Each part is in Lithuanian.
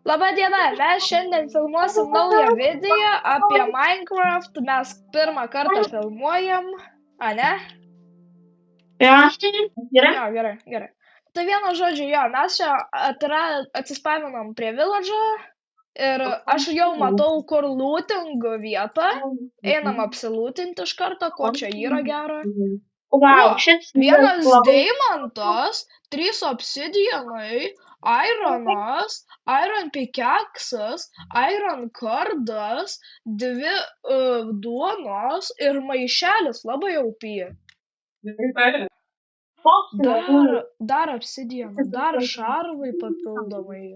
Labą dieną, mes šiandien filmuosim naują video apie Minecraft, mes pirmą kartą filmuojam, ne? Gerai? Jo, gerai. Tai vienu žodžiu, jo, mes čia atsispaminam prie village'o ir aš jau matau, kur looting vieta, einam apsilootinti iš karto, ko čia yra gero. Vau, O, šis vienas labai deimantas, 3 obsidianai, ironas, iron pickaxes, iron kardas, 2 duonos ir maišelis labai OP. Dar obsidianų, dar šarvai papildomai,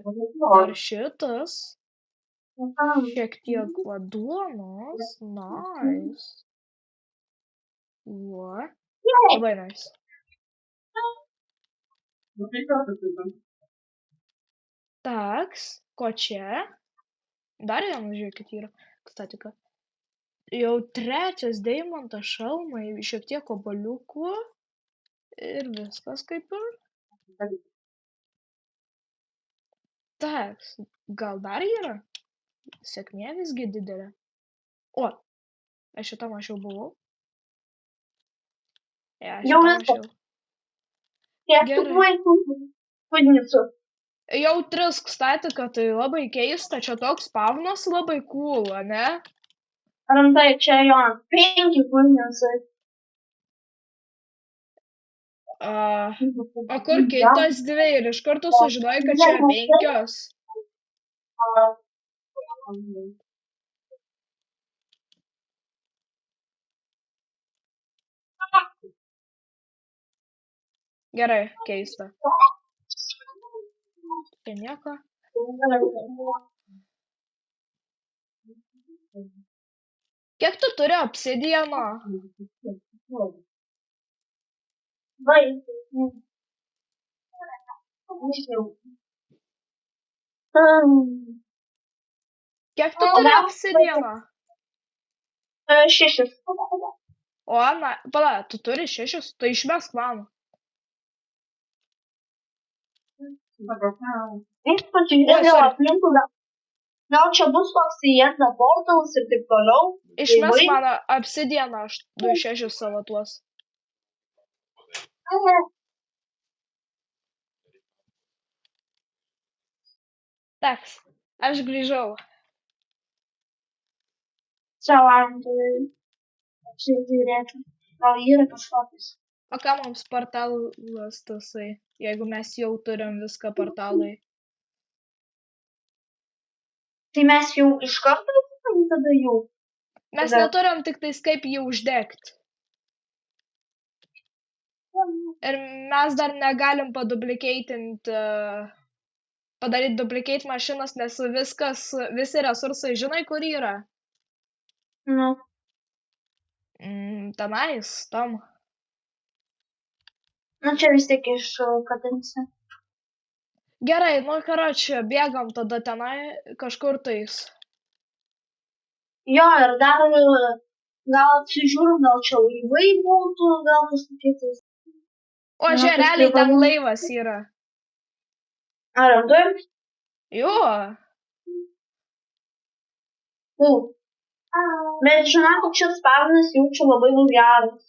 dar šitas, šiek tiek va duonos, nice. Va, labai nice. Taks, ko čia? Dar vienas, žiūrėkit, yra. Statika. Jau trečias deimantas, šalmai, šiek tiek oboliukų. Ir viskas kaip ir. Taks, gal dar yra? Sėkmė visgi didelė. O, aš šitam aš jau buvau. Jau viskas. Kiek tu buvai kūdinicu? Jau 3 statika, tai labai keista, čia toks spawnas labai cool, ne? Rimtai, čia jo 5 kūdinincai. O kur kitos 2 ir iš karto sužinojai, kad čia 5? Gerai, keista. Tai nieko. Kiek tu turi obsidiano? Kiek tu turi obsidiano? 6. O, na, pala, tu turi 6, tai išmesk man. Gal čia bus toks įenda portalas ir taip toliau? Išmesk mano obsidianą, aš 6 savo tuos. Teks, aš grįžau. Čia valandai. Apsižiūrėti. Gal yra kažkokius. O ką mums portalas tasai, jeigu mes jau turim viską portalai? Tai mes jau iš karto tada jau. Mes neturim tik tais kaip jį uždegti. Ir mes dar negalim paduplikeitinti, padaryti duplicate mašinas, nes visi resursai žinai, kur yra. Nu. Tenais, tam. Nu čia vis tiek iš kadencijų. Gerai, nu karočią, bėgam tada tenai kažkur tais. Jo, ir dar gal apsižiūrim, gal čia laivai būtų, gal kažkokie tais. O, žiūrėk, realiai ten laivas yra. Ar randuojam? Jo. Bet žinau, kad šis spawnas jaučia labai daug geras.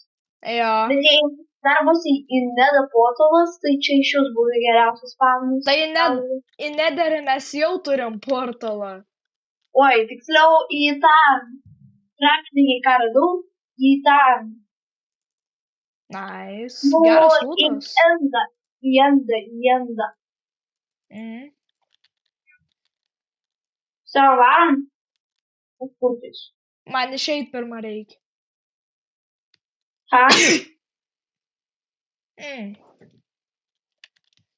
Jo. Bet jei dar bus į Nether portalas, tai čia iš jos buvo geriausias spawnas. Tai į Netherį mes jau turim portalą. Oi, tiksliau į tą praktinį ką radau, į tą. Nice. Geras lūtas. Į endą. Savo varom. Atkurtis. Man išeit pirmą reikia. Ką?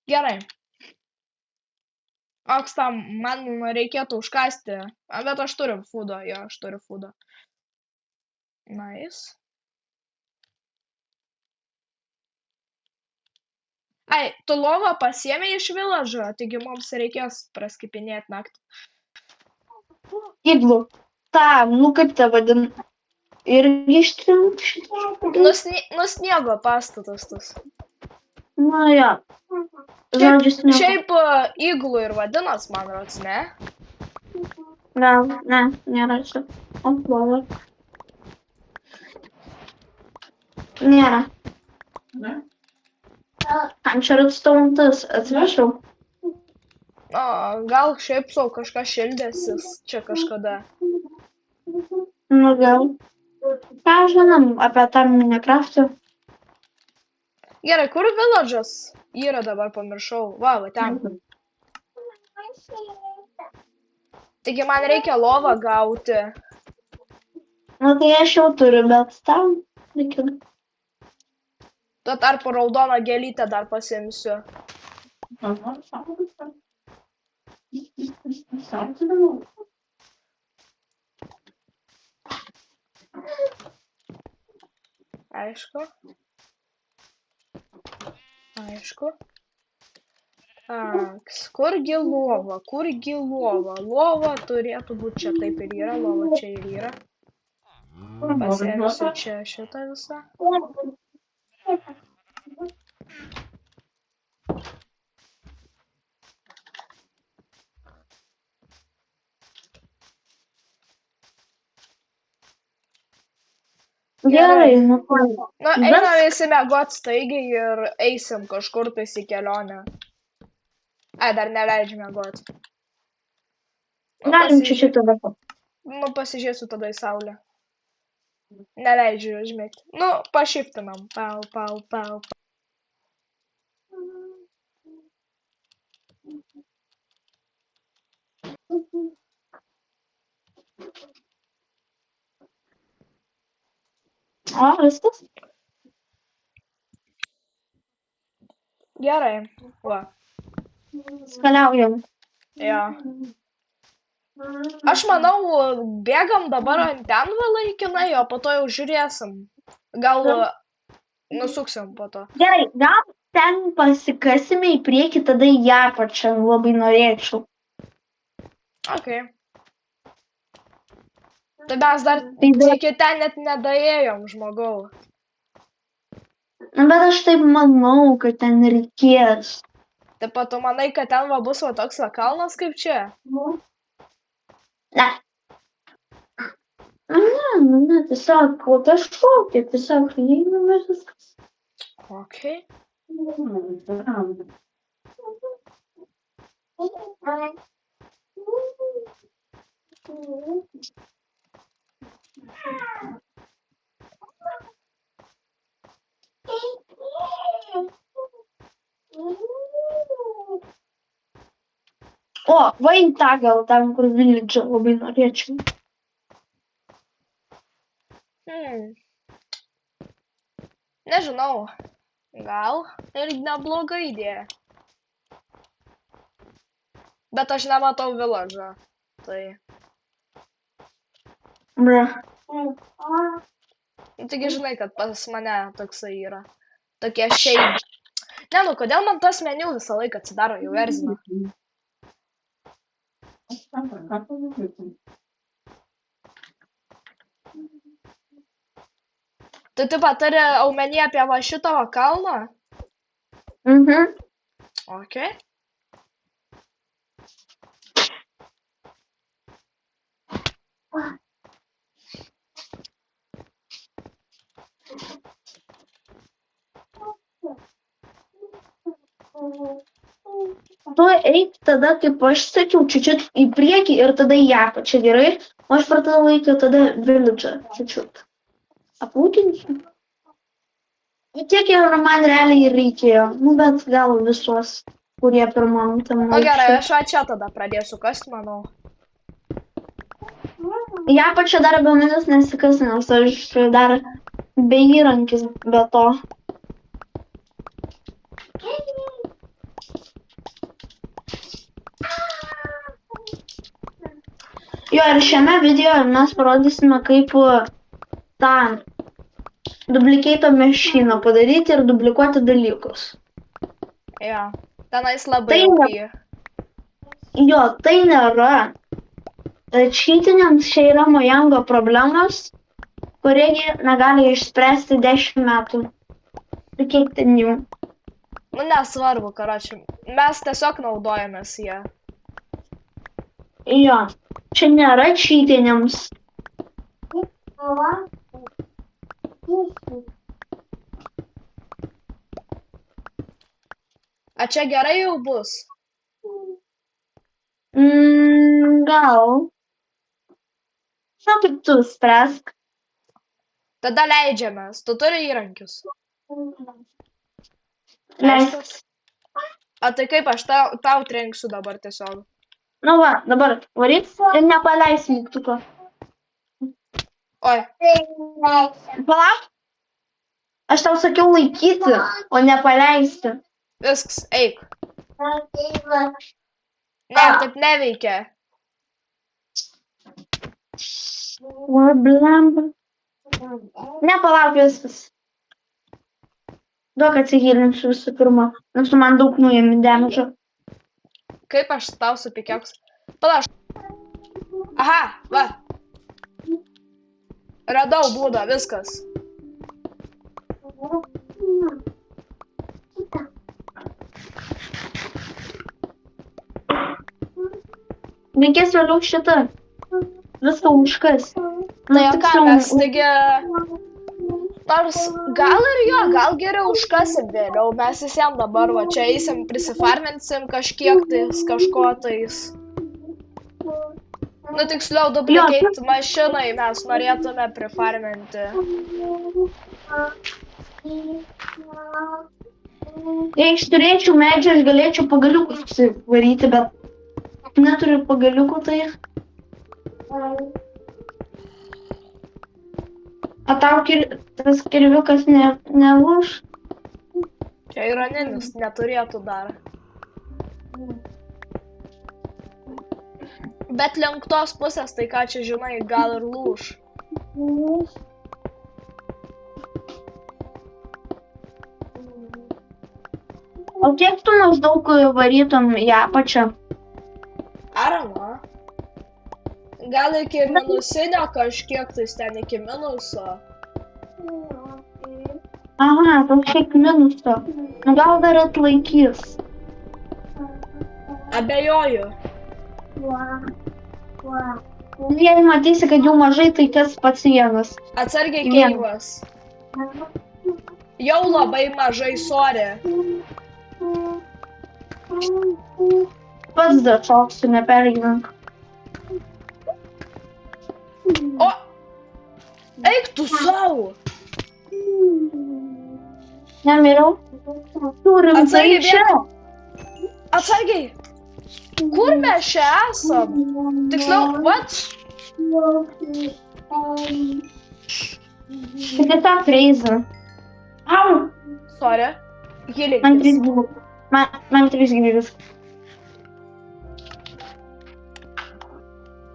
Gerai. Oks tam, man reikėtų užkasti. Bet aš turiu foodą, jo, aš turiu foodą. Nice. Ai, tu lovą pasiėmė iš village'o, taigi mums reikės praskipinėti naktį. Iglu. Ta, nu kaip tą vadina? Irgi ištrinti šitą žodį? Nu sniego pastatas tas. Nu jo. Žodžiu, sniego. Šiaip iglų ir vadinas, man rods, ne? Gal, ne, nėra čia. O, lova. Nėra. Kam čia redstone'as, atsiprašau. Gal šiaip sau kažkas šildėsis čia kažkada. Nu, gal. Ką žinom apie tą Minecraft'ą? Gerai, kur village'as yra dabar, pamiršau. Va, ten. Taigi man reikia lovą gauti. Nu, tai aš jau turiu, bet tam reikia. Tuo tarpu raudoną gėlytę dar pasiimsiu. Aišku. Aišku. Kurgi lova? Kurgi lova? Lova turėtų būti čia, taip ir yra. Lova čia ir yra. Pasiimsiu čia šitą visą. Gerai, nu. Na, einam visi miegot staigiai ir eisim kažkur tais į kelionę. Ai, dar neleidžiu miegot. Galim čia šitą dabar. Nu, pasižiūrėsiu tada į saulę. Neleidžiu užmėgti. Nu, pašiftinam. Pau, pau, pau. O, viskas? Gerai. Va. Skaliaujam. Jo. Aš manau, bėgam dabar ant ten laikinai, o po to jau žiūrėsim. Gal nusuksim po to. Gerai, gal ten pasikasime į priekį, tada į apačią labai norėčiau. Ok. Tai mes dar iki ten net nedaėjom, žmogau. Na, bet aš taip manau, kad ten reikės. Taip pat tu manai, kad ten va bus va toks va kalnas kaip čia? Ne. Ne, tiesiog kažkokia, tiesiog įeiname viskas. Ok. O, va į tą gal tam, kur village labai norėčiau. Nežinau. Gal ir nebloga idėja. Bet aš nematau village'ą. Tai. Bra. Taigi žinai, kad pas mane toksai yra. Tokie shade. Ne, nu, kodėl man tas meniu visą laiką atsidaro, jau erzina. Tu taip pat turi omeny apie va šitą va kalną? Mhm. Ok. Tu eik tada, kaip aš sakiau, čiučiut į priekį ir tada į apačią, gerai? O aš per tą laiką tada village čiučiut. Aplūkinsiu. Tiek ir man realiai reikėjo. Nu, bet gal visos, kurie pirmam tam Na gerai, aš va čia tada pradėsiu kast, manau. Į apačią dar be manęs nesikas, nes aš dar be įrankis be to. Jo, ir šiame video mes parodysime, kaip tą duplicate mašiną padaryti ir duplikuoti dalykus. Jo, tenais labai aukai. Jo, tai nėra. Cheatiniams čia yra Mojango problemos, kurie negali išspręsti 10 metų. Ir kiek ten jų. Nu, nesvarbu, karoči. Mes tiesiog naudojamės ją. Jo. Čia nėra čytiniams. A čia gerai jau bus? Gal. Na, kaip tu spręsk. Tada leidžiamės. Tu turi įrankius. Leistas. A tai kaip aš tau trenksiu dabar tiesiog? Nu va, dabar varyk ir nepaleis mygtuko. Oi. Palauk. Aš tau sakiau laikyti, o nepaleisti. Viskas, eik. Ne, taip neveikia. O, blemba. Nepalauk viskas. Duok atsigilinsiu visų pirma, nes tu man daug nuėmė dėmesio. Kaip aš tau su pikeks? Palauk. Aha, va. Radau būdą, viskas. Reikės vėliau šitą viską užkas. Tai o ką mes, taigi... Nors gal ir jo, gal geriau užkasim vėliau. Mes visiems dabar va čia eisim, prisifarminsim kažkiek tais, kažko tais. Nu tiksliau, duplicate mašinai mes norėtume prifarminti. Jei aš turėčiau medžių, aš galėčiau pagaliukus susivaryti, bet neturiu pagaliukų, tai... O tau tas kirviukas nelūž? Čia ironinis, neturėtų dar. Bet link tos pusės, tai ką čia žinai, gal ir lūž. O kiek tu maždaug varytum į apačią? Arama. Gal iki minusinio kažkiek, tai ten iki minuso. Aha, kažkiek minuso. Gal dar atlaikys. Abejoju. Jei matysi, kad jau mažai, tai kas pats vienas. Atsargiai keivas. Jau labai mažai, sorry. Pats dar šoksiu, nepergyvenk. O! Eik tu savo! Nemiriau? Turim tai čia. Atsargiai! Kur mes čia esam? Tiksliau, what? Tai tiesiog crazy. Au! Sorry. Man 3 Gilinkis. gyvybės. Man 3 gyvybės.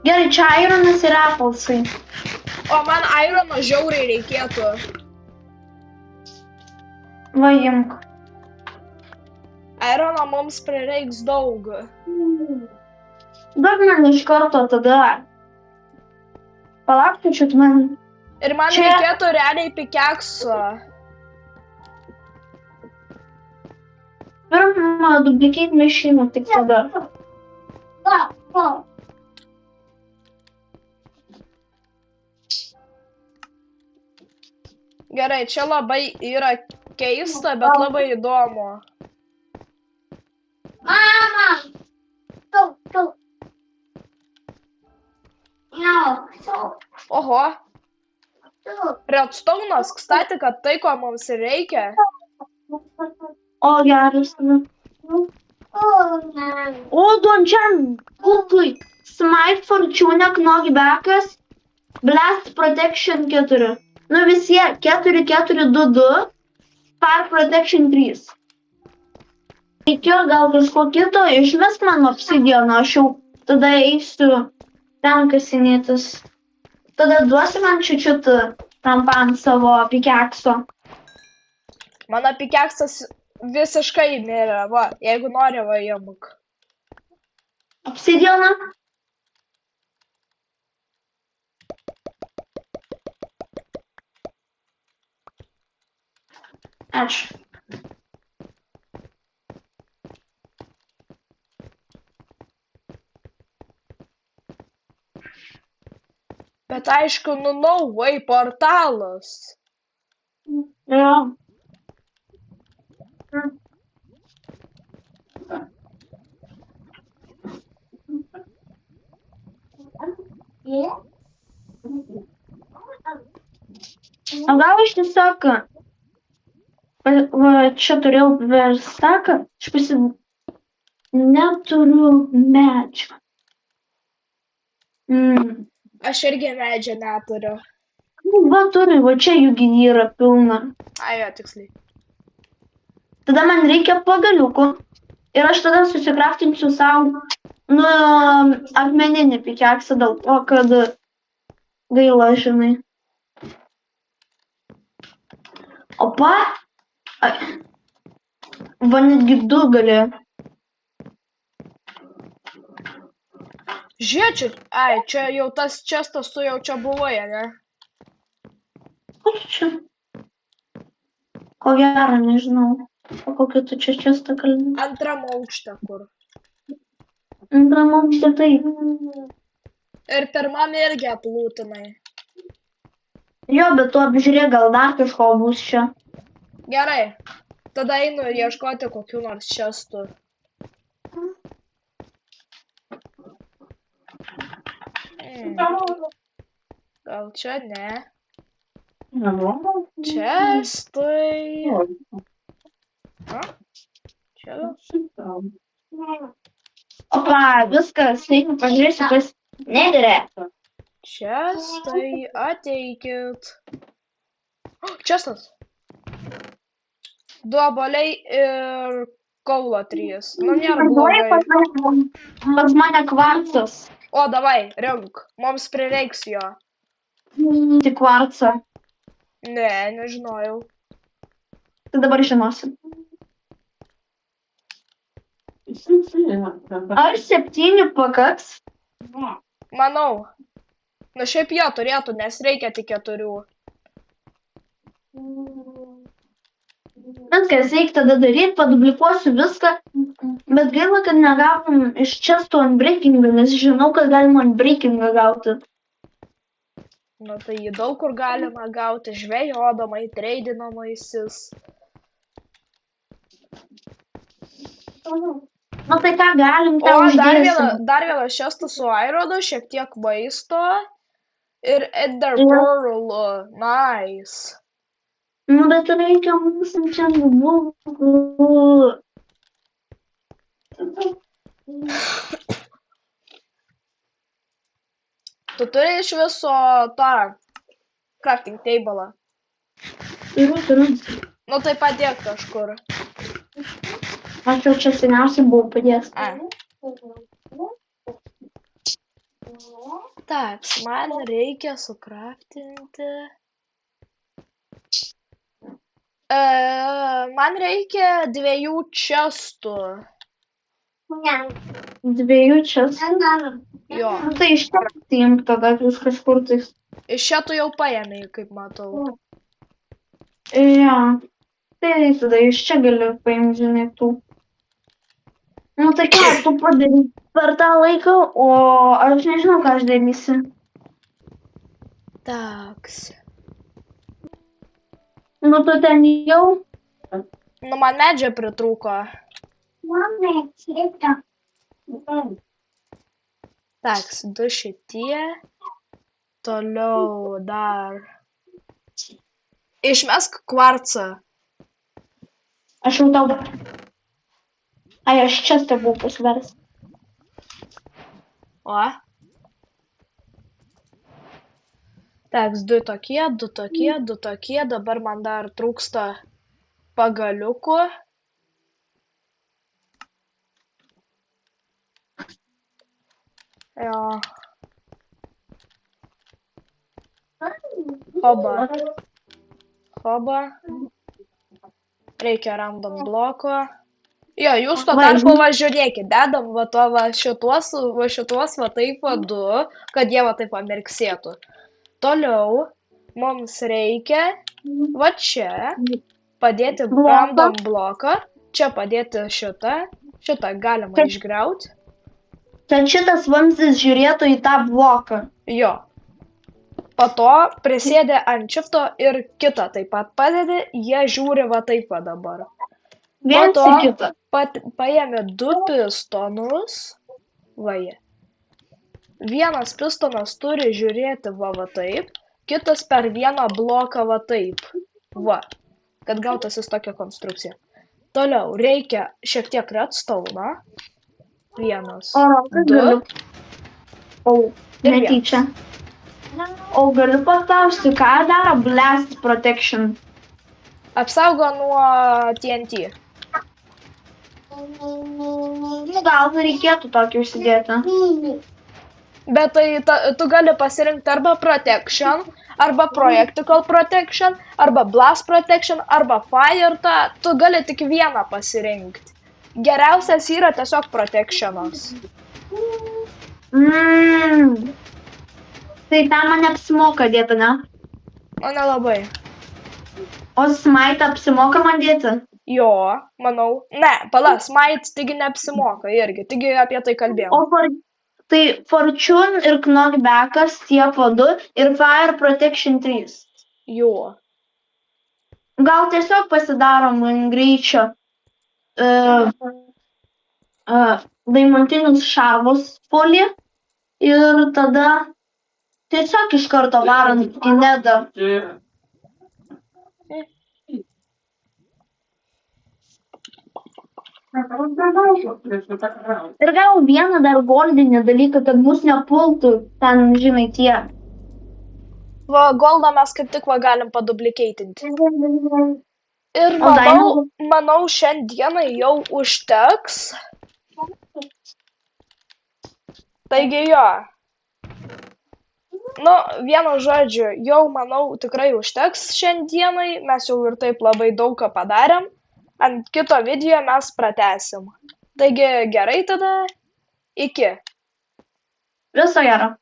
Gerai, čia ironas ir apelsai. O man irono žiauriai reikėtų. Va, imk. Irono mums prireiks daug. Duok man iš karto tada. Palauk, čia man. Ir man reikėtų realiai pikekso. Pirma, duplicate mašiną, tik tada. Gerai, čia labai yra keista, bet labai įdomu. Mama! Oho. Redstone'as, kstati, kad tai, ko mums ir reikia. O, geras. O, dončiam. Kultui. Smite Fortune, knockbackas. Blast Protection 4. Nu visie 4-4-2-2. Fire Protection 3. Reikėjo gal kažko kito, išmes man obsidiano, aš jau tada eisiu ten kasinėtis. Tada duosi man čiučiut rampant savo pikekso. Mano pikeksas visiškai mirė, va, jeigu nori, va, imk. Obsidianą? Ačiū. Bet aišku, no way portalas. Jo. O gal aš tiesiog va, čia turėjau verstaką, aš neturiu medžio. Aš irgi medžio neturiu. Va turiu, va čia jų yra pilna. Ai, jo, tiksliai. Tada man reikia pagaliukų ir aš tada susikraftinsiu savo akmeninį pikeksą dėl to, kad gaila, žinai. Opa, va netgi 2 gali. Žiūrėčiau, ai, čia jau tas čestas tu jau čia buvai, ne? Kur čia? Ko gero, nežinau. O kokį tu čia čestą kalbė? Antram aukšte kur. Antram aukšte taip. Ir pirmam irgi aplūtinai. Jo, bet tu apžiūrėk, gal dar kažko bus čia. Gerai. Tada einu ieškoti kokių nors čestų. Gal čia ne? Čestai. Čia gal? Opa, viskas, einu pažiūrėsiu, kas nederėtų. Čestai, ateikit. Čestas. 2 obuoliai ir kaulo 3. Nu, nėra blogai. Pas mane kvarcas. O, davai, rink. Mums prireiks jo. Tik kvarcą. Ne, nežinojau. Tai dabar žinosim. Ar 7 pakaks? Manau. Na šiaip jo turėtų, nes reikia tik 4. Viskas, reikia tada daryti, paduplikuosiu viską, bet gaila, kad negavom iš čestų unbreakingą, nes žinau, kad galima unbreakingą gauti. Nu tai jį daug kur galima gauti, žvejodamai, treidinamaisis. Nu tai ką galim, tą O, uždėsim. dar vienas čestas su airodu, šiek tiek maisto ir Ender Pearl, nice. Nu bet reikia mūsų čia bubukų. Tu turi iš viso tą crafting table'ą. Turiu. Nu tai padėk kažkur. Aš jau čia seniausiai buvau padėjęs. Tak, man reikia sukraftinti. Man reikia 2 čestų. 2 čestų? Jo. Nu tai iš čia paimk tada jūs kažkur tais. Iš čia tu jau paėmei, kaip matau. Jo. Tai tada iš čia gali paimti, žinai, tų. Nu tai ką, tu padaryk per tą laiką, o aš nežinau, ką aš darysiu. Taks. Nu tu ten jau? Nu man medžio pritrūko. Taks, 2 šitie. Toliau dar. Išmesk kvarcą. Aš jau tau. Ai, aš čia stabau pasvers. O. Taks, 2 tokie, 2 tokie, 2 tokie. Dabar man dar trūksta pagaliukų. Jo. Hoba. Reikia random bloko. Jo, jūs tuo tarpu va žiūrėkit, dedam va to va šituos va taip va 2, kad jie va taip va mirksėtų. Toliau mums reikia va čia padėti random bloką, čia padėti šitą galima išgriauti. Kad šitas vamzdis žiūrėtų į tą bloką. Jo. Po to prisėdė ant šifto ir kitą taip pat padedi, jie žiūri va taip va dabar. Po Viens to į kitą. paėmė 2 pistonus, va jie. Vienas pistonas turi žiūrėti va taip, kitas per vieną bloką va taip. Va, kad gautųsi tokia konstrukcija. Toliau reikia šiek tiek redstone'o. 1, O Rokas 2 galiu. O, ir netyčia. O galiu paklausti, ką daro Blast Protection? Apsaugo nuo TNT. Gal reikėtų tokį užsidėti. Bet tai tu gali pasirinkti arba Protection, arba Projectical Protection, arba Blast Protection, arba Fire. Tu gali tik vieną pasirinkti. Geriausias yra tiesiog Protectionas. Tai tam man apsimoka dėti, ne? O nelabai. O Smite apsimoka man dėti? Jo, manau. Ne, pala, Smite taigi neapsimoka irgi. Taigi apie tai kalbėjom. Tai Fortune ir Knockbackas tie po 2 ir Fire Protection 3. Jo. Gal tiesiog pasidarom greičio daimantinius šarvus folį ir tada tiesiog iš karto varant į nedą. Ir gal vieną dar goldinį dalyką, kad mus nepultų ten, žinai, tie. Va, goldą mes kaip tik va galim paduplikeitinti. Ir manau, šiandienai jau užteks. Taigi jo. Nu, vienu žodžiu, jau manau tikrai užteks šiandienai. Mes jau ir taip labai daug ką padarėm. Ant kito video mes pratęsim. Taigi gerai tada. Iki. Viso gero.